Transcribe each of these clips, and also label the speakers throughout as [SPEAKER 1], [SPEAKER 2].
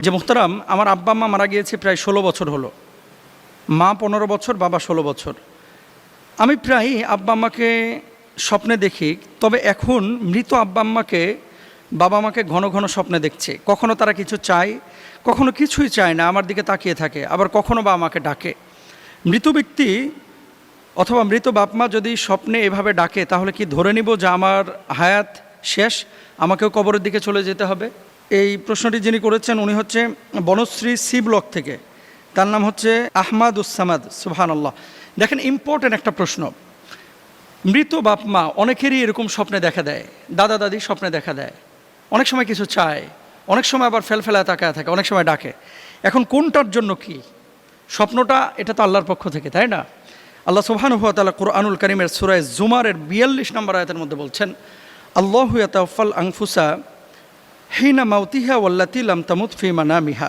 [SPEAKER 1] যে মোহতারাম, আমার আব্বা আম্মা মারা গিয়েছে প্রায় 16 বছর হলো। মা 15 বছর, বাবা 16 বছর। আমি প্রায় আব্বা আম্মাকে স্বপ্নে দেখি, তবে এখন মৃত আব্বা আম্মাকে বাবা মাকে ঘন ঘন স্বপ্নে দেখছে। কখনো তারা কিছু চায়, কখনো কিছুই চায় না, আমার দিকে তাকিয়ে থাকে, আবার কখনো বা আমাকে ডাকে। মৃত ব্যক্তি অথবা মৃত বাপ মা যদি স্বপ্নে এভাবে ডাকে, তাহলে কি ধরে নিব যে আমার হায়াত শেষ, আমাকেও কবরের দিকে চলে যেতে হবে? এই প্রশ্নটি যিনি করেছেন উনি হচ্ছে বনশ্রী সি ব্লক থেকে, তার নাম হচ্ছে আহমাদুসামাদ। সুবহানাল্লাহ। দেখেন, ইম্পর্টেন্ট একটা প্রশ্ন। মৃত বাপ মা অনেকেরই এরকম স্বপ্নে দেখা দেয়, দাদা দাদি স্বপ্নে দেখা দেয়, অনেক সময় কিছু চায়, অনেক সময় আবার ফেলফেলায় তাকায় থাকে, অনেক সময় ডাকে। এখন কোনটার জন্য কি স্বপ্নটা? এটা তো আল্লাহর পক্ষ থেকে, তাই না? আল্লাহ সুবহানাহু ওয়া তাআলা কুরআনুল কারীমের সূরা জুমারের 42 নম্বর আয়াতের মধ্যে বলছেন, আল্লাহু ইয়াতাওয়াফাল আনফুসা হিনা মাউতিহা ওয়াল্লাতী লাম তামুত ফি মানামিহা।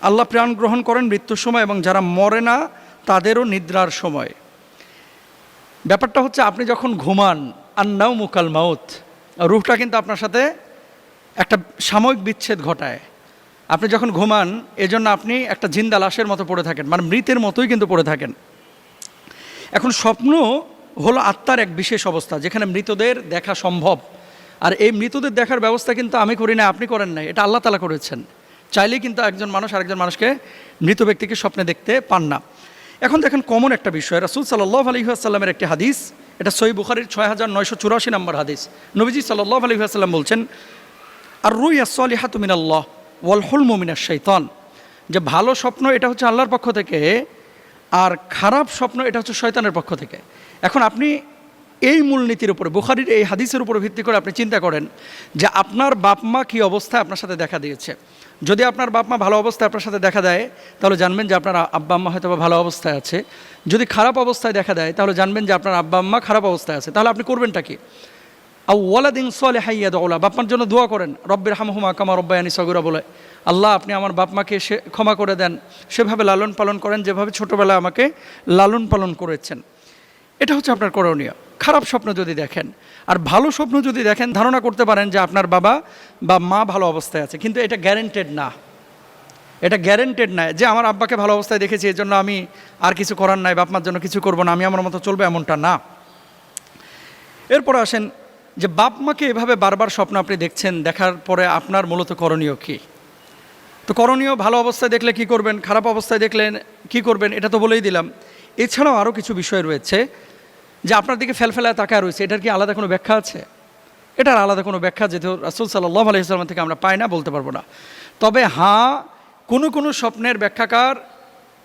[SPEAKER 1] আল্লাহ প্রাণ গ্রহণ করেন মৃত্যুর সময় এবং যারা মরে না তাদেরও নিদ্রার সময়। ব্যাপারটা হচ্ছে, আপনি যখন ঘুমান, আন্নাউমু কাল মাউত, রূহটা কিন্তু আপনার সাথে একটা সাময়িক বিচ্ছেদ ঘটায়। আপনি যখন ঘুমান, এজন্য আপনি একটা জিন্দা লাশের মতো পড়ে থাকেন, মানে মৃতের মতোই কিন্তু পড়ে থাকেন। এখন স্বপ্ন হলো আত্মার এক বিশেষ অবস্থা, যেখানে মৃতদের দেখা সম্ভব। আর এই মৃতদের দেখার ব্যবস্থা কিন্তু আমি করি না, আপনি করেন নাই, এটা আল্লাহ তাআলা করেছেন। চাইলেই কিন্তু একজন মানুষ আরেকজন মানুষকে, মৃত ব্যক্তিকে স্বপ্নে দেখতে পান না। এখন দেখেন, কমন একটা বিষয়, রাসূল সাল্লাল্লাহু আলাইহি ওয়াসাল্লামের একটি হাদিস, এটা সহিহ বুখারীর 6984 নম্বর হাদিস। নবীজি সাল্লাল্লাহু আলাইহি ওয়াসাল্লাম বলছেন, আর রুইয়া সলিহাতু মিনাল্লাহ ওয়াল হুলমু মিনাশ শাইতান, যে ভালো স্বপ্ন এটা হচ্ছে আল্লাহর পক্ষ থেকে, আর খারাপ স্বপ্ন এটা হচ্ছে শয়তানের পক্ষ থেকে। এখন আপনি এই মূলনীতির উপরে, বুখারীর এই হাদিসের উপরে ভিত্তি করে আপনি চিন্তা করেন যে আপনার বাপ মা কী অবস্থায় আপনার সাথে দেখা দিয়েছে। যদি আপনার বাপ মা ভালো অবস্থায় আপনার সাথে দেখা দেয়, তাহলে জানবেন যে আপনার আব্বা আম্মা হয়তো ভালো অবস্থায় আছে। যদি খারাপ অবস্থায় দেখা দেয়, তাহলে জানবেন যে আপনার আব্বা আম্মা খারাপ অবস্থায় আছে। তাহলে আপনি করবেনটা কি? আও ওয়ালাদিন সালিহান ইয়াদউলা, বাপমার জন্য দোয়া করেন, রব্বির হামহুমা কামা রব্বায়ানি সগীরা বলে, আল্লাহ আপনি আমার বাপ মাকে ক্ষমা করে দেন, সেভাবে লালন পালন করেন যেভাবে ছোটোবেলায় আমাকে লালন পালন করেছেন। এটা হচ্ছে আপনার করণীয়। খারাপ স্বপ্ন যদি দেখেন আর ভালো স্বপ্ন যদি দেখেন, ধারণা করতে পারেন যে আপনার বাবা বা মা ভালো অবস্থায় আছে, কিন্তু এটা গ্যারেন্টেড না। এটা গ্যারেন্টেড না যে আমার আব্বাকে ভালো অবস্থায় দেখেছি, এর জন্য আমি আর কিছু করার নাই, বাপ মার জন্য কিছু করবো না, আমি আমার মতো চলবো, এমনটা না। এরপরে আসেন যে বাপ মাকে এভাবে বারবার স্বপ্ন আপনি দেখছেন, দেখার পরে আপনার মূলত করণীয় কী? তো করণীয়, ভালো অবস্থায় দেখলে কি করবেন, খারাপ অবস্থায় দেখলেন কি করবেন, এটা তো বলেই দিলাম। এছাড়াও আরও কিছু বিষয় রয়েছে, যে আপনার দিকে ফেলফেলায় তাকায় রয়েছে, এটার কি আলাদা কোনো ব্যাখ্যা আছে? এটার আলাদা কোনো ব্যাখ্যা যেহেতু রাসূল সাল্লাল্লাহু আলাইহি ওয়াসাল্লাম থেকে আমরা পাই না, বলতে পারবো না। তবে হ্যাঁ, কোনো স্বপ্নের ব্যাখ্যাকার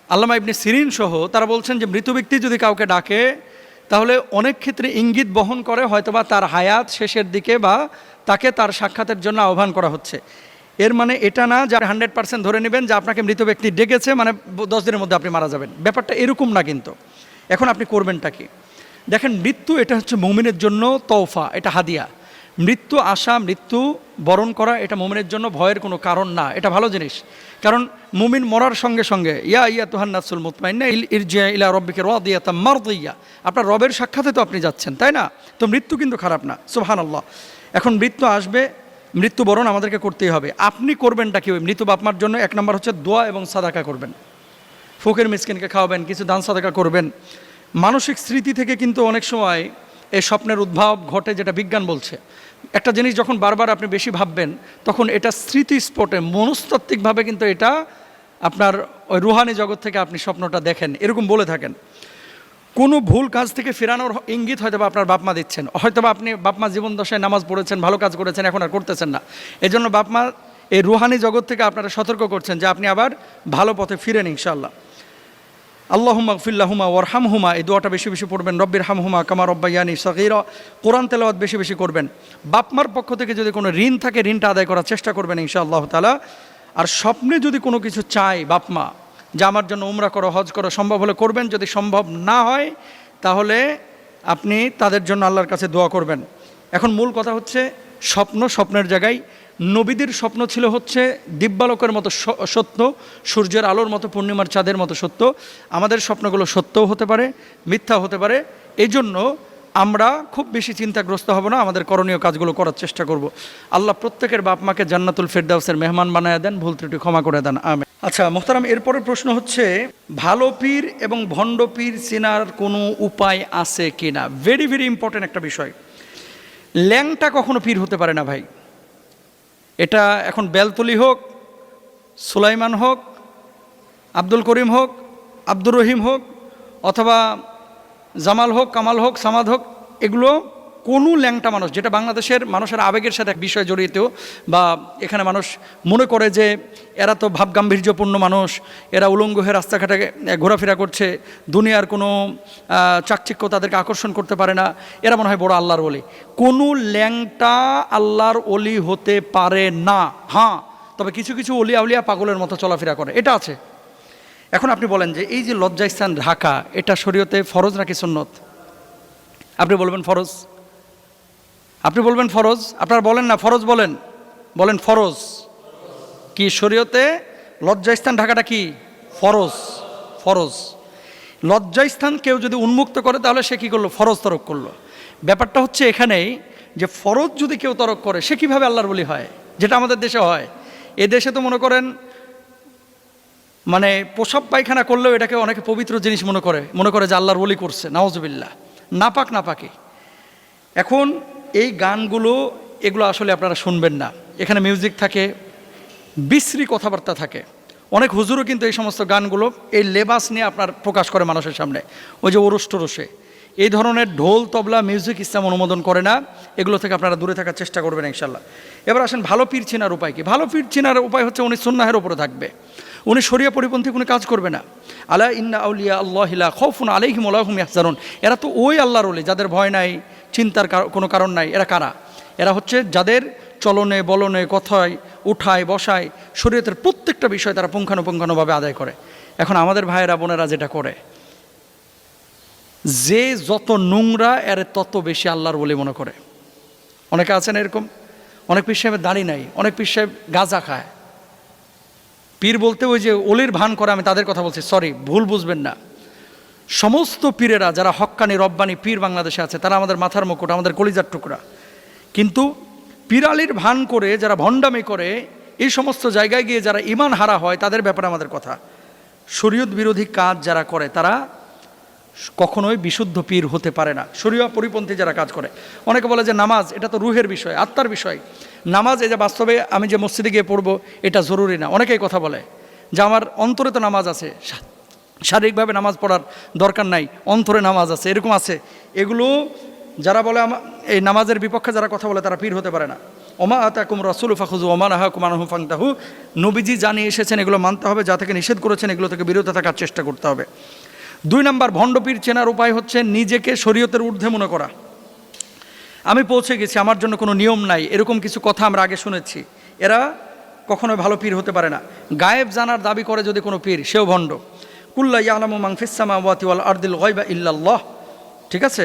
[SPEAKER 1] আল্লামা ইবনে সিরিন সহ তারা বলছেন যে মৃত ব্যক্তি যদি কাউকে ডাকে, তাহলে অনেক ক্ষেত্রে ইঙ্গিত বহন করে হয়তোবা তার হায়াত শেষের দিকে, বা তাকে তার সাক্ষাতের জন্য আহ্বান করা হচ্ছে। এর মানে এটা না যে 100% ধরে নেবেন যে আপনাকে মৃত ব্যক্তি ডেকেছে মানে 10 দিনের মধ্যে আপনি মারা যাবেন, ব্যাপারটা এরকম না কিন্তু। এখন আপনি করবেনটা কি? দেখেন, মৃত্যু এটা হচ্ছে মুমিনের জন্য তওফা, এটা হাদিয়া। মৃত্যু আসা, মৃত্যু বরণ করা, এটা মুমিনের জন্য ভয়ের কোনো কারণ না, এটা ভালো জিনিস। কারণ মুমিন মরার সঙ্গে সঙ্গে ইয়া আইয়াতুহান নাফসুল মুতমাইন্না ইরজিই ইলা রাব্বিকা রাদিয়াতাম মারদিয়া, আপনার রবের সাক্ষাতে তো আপনি যাচ্ছেন, তাই না? তো মৃত্যু কিন্তু খারাপ না, সুবহানাল্লাহ। এখন মৃত্যু আসবে, মৃত্যুবরণ আমাদেরকে করতেই হবে। আপনি করবেনটা কি? ওই মৃত বাপমার জন্য 1 নম্বর হচ্ছে দোয়া এবং সাদাকা করবেন, ফকির মিসকিনকে খাওয়াবেন, কিছু দান সাদাকা করবেন। মানসিক স্মৃতি থেকে কিন্তু অনেক সময় এই স্বপ্নের উদ্ভব ঘটে, যেটা বিজ্ঞান বলছে। একটা জিনিস যখন বারবার আপনি বেশি ভাববেন, তখন এটা স্মৃতিস্ফটে মনস্তাত্ত্বিকভাবে কিন্তু এটা আপনার ওই রুহানি জগৎ থেকে আপনি স্বপ্নটা দেখেন, এরকম বলে থাকেন। কোনো ভুল কাজ থেকে ফেরানোর ইঙ্গিত হয়তো বা আপনার বাপমা দিচ্ছেন, হয়তো বা আপনি বাপমা জীবন দশায় নামাজ পড়েছেন, ভালো কাজ করেছেন, এখন আর করতেছেন না, এজন্য বাপমা এই রুহানি জগৎ থেকে আপনারা সতর্ক করছেন যে আপনি আবার ভালো পথে ফিরেন ইনশাআল্লাহ। আল্লাহুম্মা গফিরলাহুমা ওয়ারহামহুমা, এই দোয়াটা বেশি বেশি পড়বেন। রব্বির হামহুমা কামা রব্বায়ানি সগীরা, কোরআন তেলাওয়াত বেশি বেশি করবেন। বাপমার পক্ষ থেকে যদি কোনো ঋণ থাকে, ঋণটা আদায় করার চেষ্টা করবেন ইনশাআল্লাহ তাআলা। আর স্বপ্নে যদি কোনো কিছু চায় বাপমা, যে আমার জন্য উমরা করো, হজ করো, সম্ভব হলে করবেন, যদি সম্ভব না হয় তাহলে আপনি তাদের জন্য আল্লাহর কাছে দোয়া করবেন। এখন মূল কথা হচ্ছে, স্বপ্নের জায়গায় নবীদের স্বপ্ন ছিল হচ্ছে দিব্যালোকের মতো সত্য, সূর্যের আলোর মতো, পূর্ণিমার চাঁদের মতো সত্য। আমাদের স্বপ্নগুলো সত্যও হতে পারে, মিথ্যা হতে পারে। এই জন্য আমরা খুব বেশি চিন্তাগ্রস্ত হব না, আমাদের করণীয় কাজগুলো করার চেষ্টা করব। আল্লাহ প্রত্যেকের বাপ মাকে জান্নাতুল ফেরদাউসের মেহমান বানায় দেন, ভুল ত্রুটি ক্ষমা করে দেন, আমিন। আচ্ছা মোহতারাম, এরপরের প্রশ্ন হচ্ছে ভালো পীর এবং ভণ্ড পীর চেনার কোনো উপায় আছে কিনা? ভেরি ভেরি ইম্পর্টেন্ট একটা বিষয়। ল্যাংটা কখনো পীর হতে পারে না ভাই। এটা এখন বেলতলি হোক, সুলাইমান হোক, আব্দুল করিম হোক, আব্দুর রহিম হোক, অথবা জামাল হোক, কামাল হোক, সামাদ হোক, এগুলো কোনো ল্যাংটা মানুষ, যেটা বাংলাদেশের মানুষের আবেগের সাথে এক বিষয় জড়িত, বা এখানে মানুষ মনে করে যে এরা তো ভাবগাম্ভীর্যপূর্ণ মানুষ, এরা উলঙ্গ হয়ে রাস্তাঘাটে ঘোরাফেরা করছে, দুনিয়ার কোনো চাকচিক্য তাদেরকে আকর্ষণ করতে পারে না, এরা মনে হয় বড় আল্লাহর ওলি। কোনো ল্যাংটা আল্লাহর ওলি হতে পারে না। হ্যাঁ, তবে কিছু কিছু ওলিয়া উলিয়া পাগলের মতো চলাফেরা করে, এটা আছে। এখন আপনি বলেন যে এই যে লজ্জাস্থান ঢাকা, এটা শরীয়তে ফরজ নাকি সুন্নত? আপনি বলবেন ফরজ, আপনি বলবেন ফরজ, আপনারা বলেন না ফরজ, বলেন, বলেন ফরজ। কি শরীয়তে লজ্জাস্থান ঢাকাটা কি ফরজ? ফরজ। লজ্জাস্থান কেউ যদি উন্মুক্ত করে তাহলে সে কি করলো? ফরজ তরক করলো। ব্যাপারটা হচ্ছে এখানেই যে ফরজ যদি কেউ তরক করে সে কিভাবে আল্লাহর ওলি হয়, যেটা আমাদের দেশে হয়। এ দেশে তো মনে করেন মানে প্রসাব পায়খানা করলেও এটাকে অনেকে পবিত্র জিনিস মনে করে যে আল্লাহর ওলি করছে, নাউজুবিল্লাহ, নাপাক নাপাকি। এখন এই গানগুলো এগুলো আসলে আপনারা শুনবেন না, এখানে মিউজিক থাকে, বিশ্রী কথাবার্তা থাকে। অনেক হুজুরও কিন্তু এই সমস্ত গানগুলো এই লেবাস নিয়ে আপনার প্রকাশ করে মানুষের সামনে, ওই যে ওরস টোরসে। এই ধরনের ঢোল তবলা মিউজিক ইসলাম অনুমোদন করে না, এগুলো থেকে আপনারা দূরে থাকার চেষ্টা করবেন ইনশাল্লাহ। এবার আসেন ভালো পীর চেনার উপায় কি? ভালো পীর চেনার উপায় হচ্ছে উনি সুন্নাহের উপরে থাকবে, উনি শরিয়া পরিপন্থী কোনো কাজ করবে না। আলা ইন্না আউলিয়া আল্লাহ লা খাউফুন আলাইহিম ওয়া লা হুম ইয়াহজানুন। এরা তো ওই আল্লাহর ওলি যাদের ভয় নাই, চিন্তার কোনো কারণ নাই। এরা কারা? এরা হচ্ছে যাদের চলনে বলনে কথায় উঠায় বসায় শরীয়তের প্রত্যেকটা বিষয় তারা পুঙ্খানুপুঙ্খানুভাবে আদায় করে। এখন আমাদের ভাইয়েরা বোনেরা যেটা করে, যে যত নোংরা এর তত বেশি আল্লাহর ওলি মনে করে। অনেকে আছেন এরকম, অনেক পীর সাহেবের দাড়ি নাই, অনেক পীর সাহেব গাঁজা খায়। পীর বলতে ওই যে ওলির ভান করে, আমি তাদের কথা বলছি, সরি ভুল বুঝবেন না। সমস্ত পীরেরা যারা হক্কানি রব্বানি পীর বাংলাদেশে আছে তারা আমাদের মাথার মুকুট, আমাদের কলিজার টুকরা। কিন্তু পীরালির ভান করে যারা ভণ্ডামি করে, এই সমস্ত জায়গায় গিয়ে যারা ঈমান হারা হয়, তাদের ব্যাপারে আমাদের কথা। শরীয়ত বিরোধী কাজ যারা করে তারা কখনোই বিশুদ্ধ পীর হতে পারে না। শরীয়ত পরিপন্থী যারা কাজ করে, অনেকে বলে যে নামাজ এটা তো রুহের বিষয়, আত্মার বিষয়, নামাজ এই যে বাস্তবে আমি যে মসজিদে গিয়ে পড়বো এটা জরুরি না। অনেকেই কথা বলে যে আমার অন্তরে তো নামাজ আছে, শারীরিকভাবে নামাজ পড়ার দরকার নাই, অন্তরে নামাজ আছে, এরকম আছে। এগুলো যারা বলে এই নামাজের বিপক্ষে যারা কথা বলে তারা পীর হতে পারে না। ওমা আতাকুম রাসূলু ফাখুযু ওমা নাহাকুম আনহু ফান্তাহু। নবীজি জানিয়ে এসেছেন, এগুলো মানতে হবে, যা থেকে নিষেধ করেছেন এগুলো থেকে বিরত থাকার চেষ্টা করতে হবে। 2 নম্বর, ভণ্ড পীর চেনার উপায় হচ্ছে নিজেকে শরীয়তের ঊর্ধ্বে মনে করা। আমি পৌঁছে গেছি, আমার জন্য কোনো নিয়ম নাই, এরকম কিছু কথা আমরা আগে শুনেছি। এরা কখনোই ভালো পীর হতে পারে না। গায়েব জানার দাবি করে যদি কোনো পীর, সেও ভণ্ড। কুল্লা ইয়ালামু মান ফিস সামাওয়াতি ওয়াল আরদিল গায়বা ইল্লাল্লাহ। ঠিক আছে,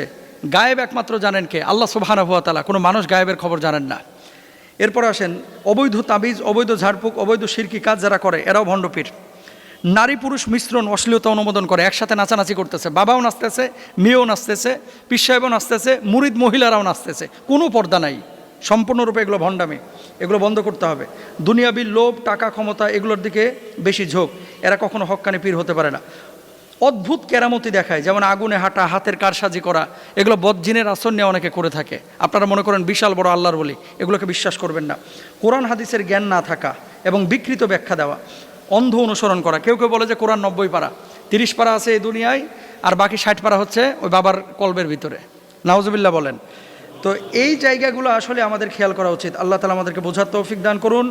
[SPEAKER 1] গায়েব একমাত্র জানেন কে? আল্লাহ সুবহানাহু ওয়া তাআলা। কোনো মানুষ গায়েবের খবর জানেন না। এরপর আসেন অবৈধ তাবিজ, অবৈধ ঝাড়ফুঁক, অবৈধ শিরকি কাজ যারা করে এরাও ভণ্ড পীর। নারী পুরুষ মিশ্রণ, অশ্লীলতা অনুমোদন করে, একসাথে নাচানাচি করতেছে, বাবাও নাচতেছে, মেয়েও নাচতেছে, পীর সাহেবও নাচতেছে, মুরিদ মহিলারাও নাচতেছে, কোনো পর্দা নাই, সম্পূর্ণরূপে এগুলো ভণ্ডামি, এগুলো বন্ধ করতে হবে। দুনিয়াবি লোভ, টাকা, ক্ষমতা এগুলোর দিকে বেশি ঝোঁক, এরা কখনো হক্কানি পীর হতে পারে না। অদ্ভুত কেরামতি দেখায়, যেমন আগুনে হাঁটা, হাতের কারসাজি করা, এগুলো বদজিনের আসন নিয়ে অনেকে করে থাকে। আপনারা মনে করেন বিশাল বড় আল্লাহর বলি, এগুলোকে বিশ্বাস করবেন না। কোরআন হাদিসের জ্ঞান না থাকা এবং বিকৃত ব্যাখ্যা দেওয়া, অন্ধ অনুসরণ করা। কেউ কেউ বলে যে কোরআন 90 পারা, 30 পারা আছে এই দুনিয়ায়, আর বাকি 60 পারা হচ্ছে ওই বাবার কলবের ভিতরে, নাউজুবিল্লাহ বলেন। তো এই জায়গাগুলো আসলে আমাদের খেয়াল করা উচিত। আল্লাহ তাআলা আমাদেরকে বোঝার তৌফিক দান করুন।